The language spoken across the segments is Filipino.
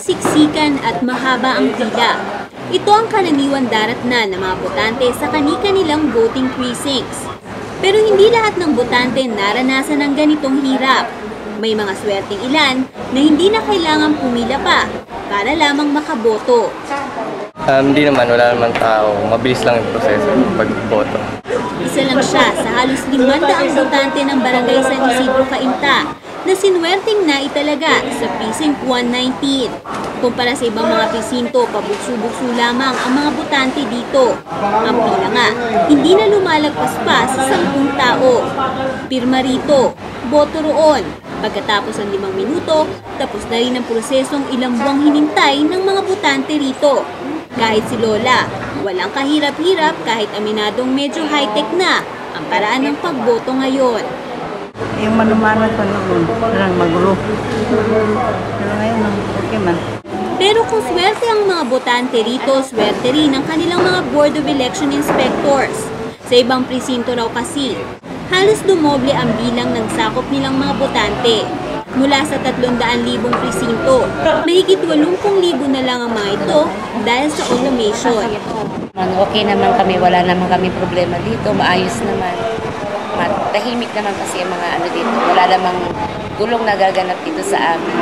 siksikan at mahaba ang pila. Ito ang karaniwan daratnan ng mga botante sa kani-kanilang voting precincts. Pero hindi lahat ng botante naranasan ng ganitong hirap. May mga swerteng ilan na hindi na kailangan pumila pa para lamang makaboto. Hindi naman, wala naman tao. Mabilis lang yung proseso ng pagboto. Isa lang siya sa halos 500 botante ng Barangay San Isidro, Cainta na sinwerteng naitalaga sa Precinct 119. Kumpara sa ibang mga presinto, pabukso-bukso lamang ang mga botante dito. Ang pila nga, hindi na lumalagpas pa sa 10 tao. Pirma rito, boto roon. Pagkatapos ng 5 minuto, tapos na rin ang prosesong ilang buwang hinintay ng mga botante rito. Kahit si Lola, walang kahirap-hirap kahit aminadong medyo high-tech na ang paraan ng pagboto ngayon. Yung manumanat pa noon, parang magulo. Pero ngayon, okay man. Pero kung swerte ang mga botante rito, swerte rin ang kanilang mga Board of Election Inspectors. Sa ibang presinto raw kasi, halos dumoble ang bilang ng sakop nilang mga botante. Mula sa 300,000 presinto, mahigit 80,000 na lang ang mga ito dahil sa automation. Okay naman kami, wala naman kami problema dito, maayos naman. Tahimik naman kasi ang mga dito, wala namang gulong nagaganap dito sa amin.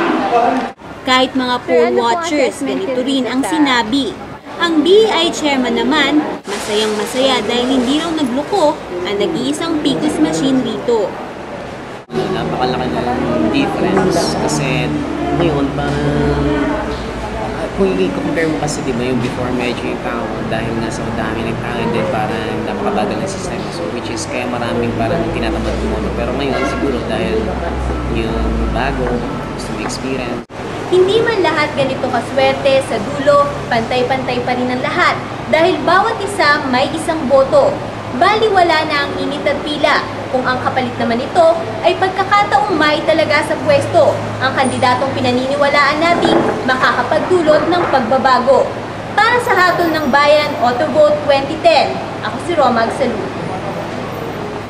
Kahit mga poll watchers, ganito rin ang sinabi. Ang BI chairman naman, masayang-masaya dahil hindi raw nagluko ang nag-iisang PCOS machine rito. Napakalaki ng difference kasi ngayon parang kung i-compare mo kasi diba yung before medyo yung tao dahil nga sa dami nagtangin din parang napakabagal ng sistema, so which is kaya maraming parang tinatamad mo, pero ngayon siguro dahil yung bago gusto mo experience. Hindi man lahat ganito kaswerte, sa dulo, pantay-pantay pa rin ang lahat dahil bawat isa may isang boto. Baliwala na ang init at pila kung ang kapalit naman ito ay pagkakataong may talaga sa pwesto ang kandidatong pinaniniwalaan nating makakapagdulot ng pagbabago. Para sa Hatol ng Bayan, Autovote 2010, ako si Romag Salud.